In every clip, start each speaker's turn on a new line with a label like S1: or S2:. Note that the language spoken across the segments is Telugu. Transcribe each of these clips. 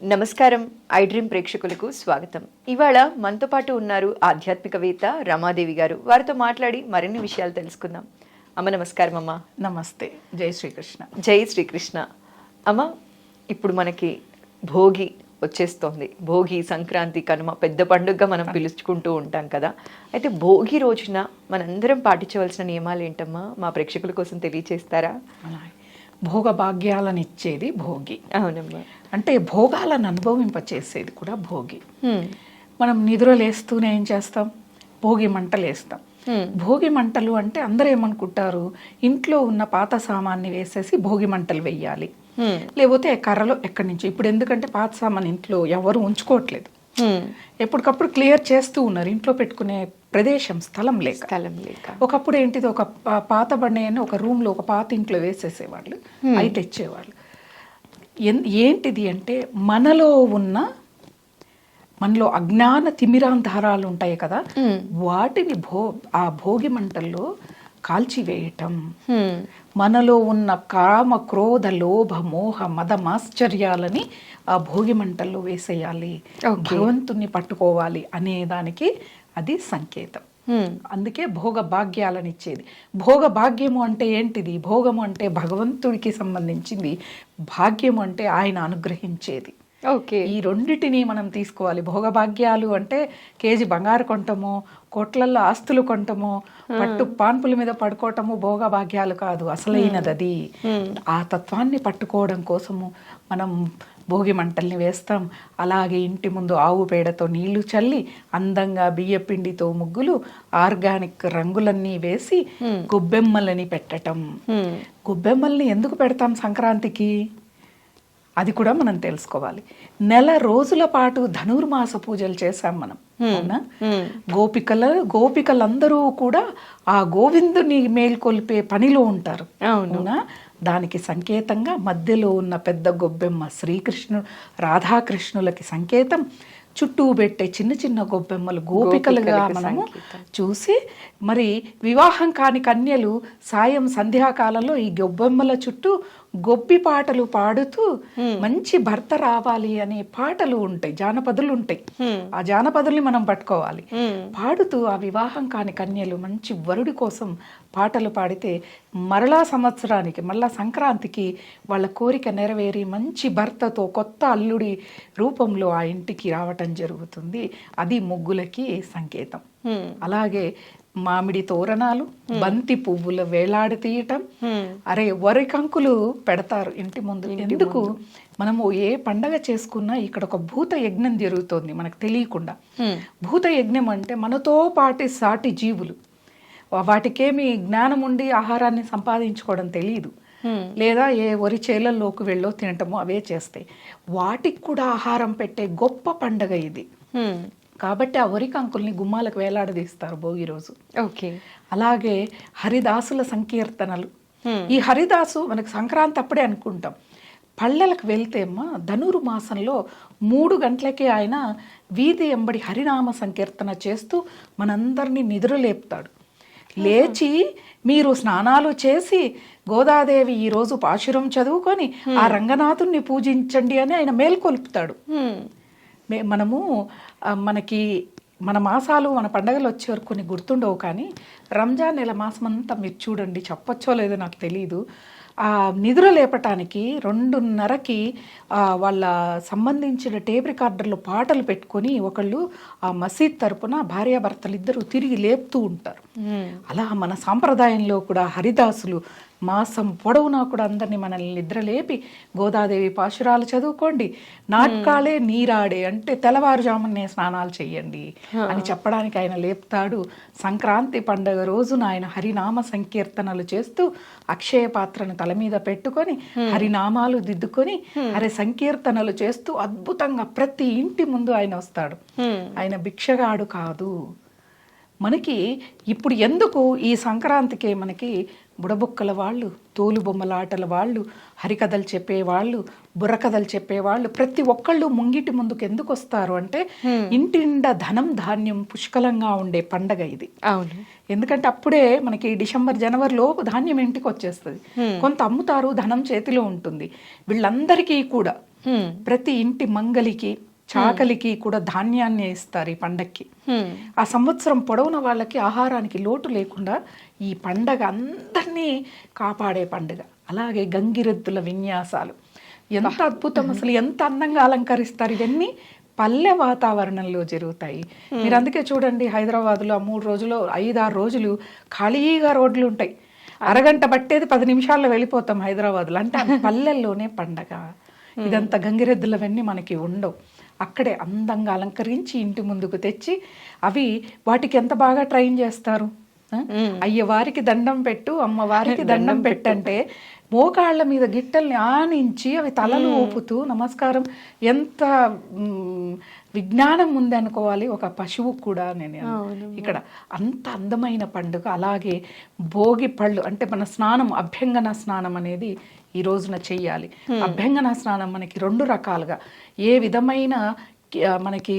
S1: నమస్కారం. ఐ డ్రీమ్ ప్రేక్షకులకు స్వాగతం. ఇవాళ మనతో పాటు ఉన్నారు ఆధ్యాత్మికవేత్త రమాదేవి గారు. వారితో మాట్లాడి మరిన్ని విషయాలు తెలుసుకుందాం. అమ్మ నమస్కారం. అమ్మ
S2: నమస్తే. జై శ్రీకృష్ణ.
S1: జై శ్రీకృష్ణ. అమ్మ, ఇప్పుడు మనకి భోగి వచ్చేస్తోంది. భోగి, సంక్రాంతి, కనుమ పెద్ద పండుగగా మనం పిలుచుకుంటూ ఉంటాం కదా. అయితే భోగి రోజున మనందరం పాటించవలసిన నియమాలు ఏంటమ్మా? మా ప్రేక్షకుల కోసం తెలియచేస్తారా?
S2: భోగ భాగ్యాలను ఇచ్చేది భోగి.
S1: అవునమ్మా.
S2: అంటే భోగాలను అనుభవింపచేసేది కూడా భోగి. మనం నిద్రలేస్తూనే ఏం చేస్తాం? భోగి మంటలు వేస్తాం. భోగి మంటలు అంటే అందరూ ఏమనుకుంటారు, ఇంట్లో ఉన్న పాత సామాన్ని వేసేసి భోగి మంటలు వెయ్యాలి, లేకపోతే కర్రలో ఎక్కడి నుంచి. ఇప్పుడు ఎందుకంటే పాత సామాన్ ఇంట్లో ఎవరు ఉంచుకోవట్లేదు, ఎప్పటికప్పుడు క్లియర్ చేస్తూ ఉన్నారు. ఇంట్లో పెట్టుకునే ప్రదేశం, స్థలం లేక. ఒకప్పుడు ఏంటిది, ఒక పాత బండి అని ఒక రూమ్ లో ఒక పాత ఇంట్లో వేసేసేవాళ్ళు, అవి తెచ్చేవాళ్ళు. ఏంటిది అంటే మనలో అజ్ఞాన తిమిరాంధారాలు ఉంటాయి కదా, వాటిని ఆ భోగి మంటల్లో కాల్చివేయటం. మనలో ఉన్న కామ, క్రోధ, లోభ, మోహ, మద, మాశ్చర్యాలని ఆ భోగి మంటల్లో వేసేయాలి, భగవంతుణ్ణి పట్టుకోవాలి అనే దానికి అది సంకేతం. అందుకే భోగ భాగ్యాలను ఇచ్చేది. భోగ భాగ్యము అంటే ఏంటిది? భోగము అంటే భగవంతుడికి సంబంధించింది, భాగ్యము అంటే ఆయన అనుగ్రహించేది. ఈ రెండిటిని మనం తీసుకోవాలి. భోగభాగ్యాలు అంటే కేజీ బంగారు కొంటమో, కోట్లల్లో ఆస్తులు కొంటమో, పట్టు పాన్పుల మీద పడుకోవటము భోగభాగ్యాలు కాదు. అసలైనది అది. ఆ తత్వాన్ని పట్టుకోవడం కోసము మనం భోగి మంటల్ని వేస్తాం. అలాగే ఇంటి ముందు ఆవు పేడతో నీళ్లు చల్లి, అందంగా బియ్య పిండితో ముగ్గులు, ఆర్గానిక్ రంగులన్నీ వేసి గొబ్బెమ్మలని పెట్టటం. గొబ్బెమ్మల్ని ఎందుకు పెడతాం సంక్రాంతికి? అది కూడా మనం తెలుసుకోవాలి. నెల రోజుల పాటు ధనుర్మాస పూజలు చేశాం మనం. అవునా? గోపికలందరూ కూడా ఆ గోవిందుని మేల్కొల్పే పనిలో ఉంటారు. అవునా? దానికి సంకేతంగా మధ్యలో ఉన్న పెద్ద గొబ్బెమ్మ శ్రీకృష్ణుడు, రాధాకృష్ణులకి సంకేతం. చుట్టూ పెట్టే చిన్న చిన్న గొబ్బెమ్మలు గోపికలుగా మనము చూసి, మరి వివాహం కాని కన్యలు సాయం సంధ్యాకాలంలో ఈ గొబ్బెమ్మల చుట్టూ గొబ్బి పాటలు పాడుతూ మంచి భర్త రావాలి అనే పాటలు ఉంటాయి, జానపదులు ఉంటాయి. ఆ జానపదుల్ని మనం పట్టుకోవాలి. పాడుతూ ఆ వివాహం కాని కన్యలు మంచి వరుడి కోసం పాటలు పాడితే మరలా సంవత్సరానికి, మళ్ళా సంక్రాంతికి వాళ్ళ కోరిక నెరవేరి మంచి భర్తతో కొత్త అల్లుడి రూపంలో ఆ ఇంటికి రావటం జరుగుతుంది. అది ముగ్గులకి సంకేతం. అలాగే మామిడి తోరణాలు, బంతి పువ్వులు వేలాడి తీయటం, వరి కంకులు పెడతారు ఇంటి ముందు. ఎందుకు? మనము ఏ పండగ చేసుకున్నా ఇక్కడ ఒక భూత యజ్ఞం జరుగుతోంది మనకు తెలియకుండా. భూత యజ్ఞం అంటే మనతో పాటి సాటి జీవులు, వాటికేమి జ్ఞానం ఉండి ఆహారాన్ని సంపాదించుకోవడం తెలియదు, లేదా ఏ వరి చేలల్లోకి వెళ్ళో తినటమో అవే చేస్తాయి. వాటికి కూడా ఆహారం పెట్టే గొప్ప పండగ ఇది. కాబట్టి ఆ వరి కంకుల్ని గుమ్మాలకు వేలాడదీస్తారు భోగి రోజు. అలాగే హరిదాసుల సంకీర్తనలు. ఈ హరిదాసు మనకు సంక్రాంతి అప్పుడే అనుకుంటాం. పల్లెలకు వెళ్తే అమ్మా ధనుర్మాసంలో 3 గంటలకే ఆయన వీధి ఎంబడి హరినామ సంకీర్తన చేస్తూ మనందరినీ నిద్రలేపుతాడు. లేచి మీరు స్నానాలు చేసి గోదాదేవి ఈరోజు పాశురం చదువుకొని ఆ రంగనాథుణ్ణి పూజించండి అని ఆయన మేల్కొల్పుతాడు. మన మాసాలు, మన పండగలు వచ్చేవారు కొన్ని గుర్తుండవు, కానీ రంజాన్ నెల మాసం అంతా మీరు చూడండి, చెప్పచ్చో లేదో నాకు తెలీదు, ఆ నిద్ర లేపటానికి 2:30కి వాళ్ళ సంబంధించిన టేప్ రికార్డర్లో పాటలు పెట్టుకొని ఒకళ్ళు ఆ మసీద్ తరపున భార్యాభర్తలు ఇద్దరు తిరిగి లేపుతూ ఉంటారు. అలా మన సాంప్రదాయంలో కూడా హరిదాసులు మాసం పొడవునా కూడా అందరినీ మనల్ని నిద్రలేపి గోదాదేవి పాశురాలు చదువుకోండి, నాట్కాలే నీరాడే అంటే తెల్లవారుజామునే స్నానాలు చెయ్యండి అని చెప్పడానికి ఆయన లేపుతాడు. సంక్రాంతి పండుగ రోజున ఆయన హరినామ సంకీర్తనలు చేస్తూ అక్షయ పాత్రను తల మీద పెట్టుకొని హరినామాలు దిద్దుకొని సంకీర్తనలు చేస్తూ అద్భుతంగా ప్రతి ఇంటి ముందు ఆయన వస్తాడు. ఆయన భిక్షగాడు కాదు. మనకి ఇప్పుడు ఎందుకు ఈ సంక్రాంతికి మనకి బుడబుక్కల వాళ్ళు, తోలు బొమ్మలాటల వాళ్ళు, హరికథలు చెప్పేవాళ్ళు, బుర్రకథలు చెప్పేవాళ్ళు ప్రతి ఒక్కళ్ళు ముంగిటి ముందుకు ఎందుకు వస్తారు అంటే ఇంటిండా ధనం ధాన్యం పుష్కలంగా ఉండే పండగ ఇది. అవును. ఎందుకంటే అప్పుడే మనకి డిసెంబర్ జనవరిలో ధాన్యం ఇంటికి వచ్చేస్తుంది. కొంత అమ్ముతారు, ధనం చేతిలో ఉంటుంది. వీళ్ళందరికీ కూడా ప్రతి ఇంటి మంగలికి చాకలికి కూడా ధాన్యాన్ని ఇస్తారు ఈ పండక్కి. ఆ సంవత్సరం పొడవున వాళ్ళకి ఆహారానికి లోటు లేకుండా ఈ పండగ అందరినీ కాపాడే పండుగ. అలాగే గంగిరెద్దుల విన్యాసాలు ఎంత అద్భుతం, అసలు ఎంత అందంగా అలంకరిస్తారు. ఇవన్నీ పల్లె వాతావరణంలో జరుగుతాయి. మీరు అందుకే చూడండి, హైదరాబాద్లో 3 రోజులు 5-6 రోజులు ఖాళీగా రోడ్లు ఉంటాయి. అరగంట పట్టేది 10 నిమిషాల్లో వెళ్ళిపోతాం హైదరాబాద్లో. అంటే పల్లెల్లోనే పండగ. ఇదంతా గంగిరెద్దులవన్నీ మనకి ఉండవు. అక్కడే అందంగా అలంకరించి ఇంటి ముందుకు తెచ్చి అవి వాటికి ఎంత బాగా ట్రైన్ చేస్తారు. అయ్యవారికి దండం పెట్టు, అమ్మవారికి దండం పెట్టంటే మోకాళ్ళ మీద గిట్టల్ని ఆనించి అవి తలలు ఊపుతూ నమస్కారం. ఎంత విజ్ఞానం ఉంది అనుకోవాలి ఒక పశువు కూడా. నేను ఇక్కడ అంత అందమైన పండుగ. అలాగే భోగి పళ్ళు అంటే మన స్నానం, అభ్యంగన స్నానం అనేది ఈ రోజున చెయ్యాలి. అభ్యంగన స్నానం మనకి 2 రకాలుగా, ఏ విధమైన మనకి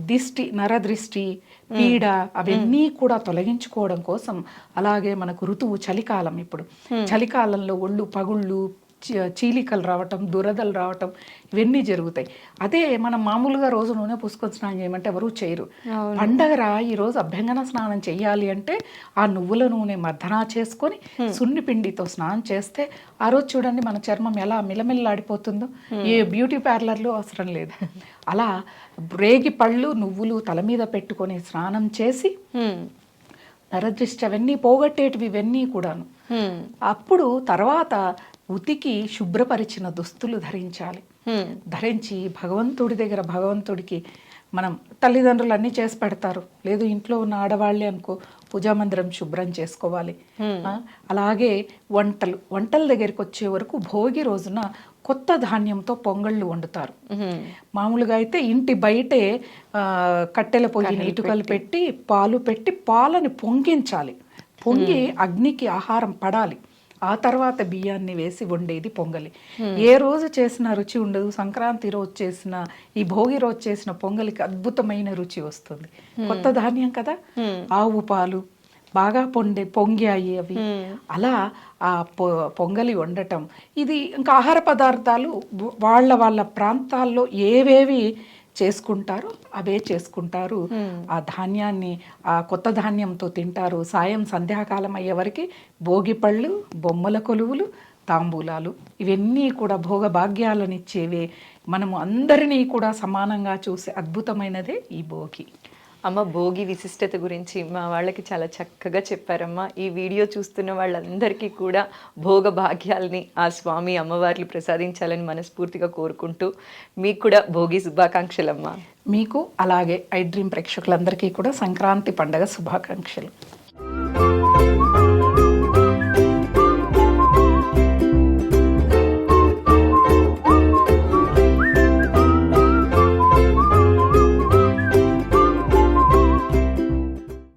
S2: దిష్టి, నరదృష్టి, పీడ అవన్నీ కూడా తొలగించుకోవడం కోసం. అలాగే మనకు ఋతువు చలికాలం. ఇప్పుడు చలికాలంలో ఒళ్ళు పగుళ్ళు, చీలికలు రావటం, దురదలు రావటం ఇవన్నీ జరుగుతాయి. అదే మనం మామూలుగా రోజు నూనె పూసుకొని స్నానం చేయమంటే ఎవరు చేయరు. పండగరా ఈరోజు అభ్యంగన స్నానం చెయ్యాలి అంటే ఆ నువ్వుల నూనె మర్దనా చేసుకొని సున్ని పిండితో స్నానం చేస్తే ఆ రోజు చూడండి మన చర్మం ఎలా మిలమిల్లాడిపోతుందో. ఏ బ్యూటీ పార్లర్లు అవసరం లేదు. అలా రేగి పళ్ళు, నువ్వులు తల మీద పెట్టుకొని స్నానం చేసి నరదృష్టి అవన్నీ పోగొట్టేటివి ఇవన్నీ కూడాను. అప్పుడు తర్వాత ఉతికి శుభ్రపరిచిన దుస్తులు ధరించాలి. ధరించి భగవంతుడి దగ్గర, భగవంతుడికి మనం తల్లిదండ్రులు అన్నీ చేసి పెడతారు, లేదు ఇంట్లో ఉన్న ఆడవాళ్ళే అనుకో పూజా మందిరం శుభ్రం చేసుకోవాలి. అలాగే వంటల దగ్గరికి వచ్చే వరకు భోగి రోజున కొత్త ధాన్యంతో పొంగళ్ళు వండుతారు. మామూలుగా అయితే ఇంటి బయటే కట్టెల పొయ్యి ఇటుకలు పెట్టి పాలు పెట్టి పాలని పొంగించాలి. పొంగి అగ్నికి ఆహారం పడాలి. ఆ తర్వాత బియ్యాన్ని వేసి వండేది పొంగలి. ఏ రోజు చేసిన రుచి ఉండదు. సంక్రాంతి రోజు చేసిన, ఈ భోగి రోజు చేసిన పొంగలికి అద్భుతమైన రుచి వస్తుంది. కొత్త ధాన్యం కదా, ఆవు పాలు బాగా పొంగాయి అవి. అలా ఆ పొంగలి వండటం. ఇది ఇంకా ఆహార పదార్థాలు వాళ్ళ ప్రాంతాల్లో ఏవేవి చేసుకుంటారు అవే చేసుకుంటారు. ఆ ధాన్యాన్ని ఆ కొత్త ధాన్యంతో తింటారు. సంధ్యాకాలం అయ్యేవరకు భోగి పళ్ళు, బొమ్మల కొలువులు, తాంబూలాలు ఇవన్నీ కూడా భోగ భాగ్యాలనిచ్చేవే. మనము అందరినీ కూడా సమానంగా చూసే అద్భుతమైనదే ఈ భోగి.
S1: అమ్మ, భోగి విశిష్టత గురించి మా వాళ్ళకి చాలా చక్కగా చెప్పారమ్మా. ఈ వీడియో చూస్తున్న వాళ్ళందరికీ కూడా భోగ భాగ్యాలని ఆ స్వామి అమ్మవార్లు ప్రసాదించాలని మనస్ఫూర్తిగా కోరుకుంటూ మీకు కూడా భోగి శుభాకాంక్షలమ్మా.
S2: మీకు అలాగే ఐ డ్రీమ్ ప్రేక్షకులందరికీ కూడా సంక్రాంతి పండగ శుభాకాంక్షలు.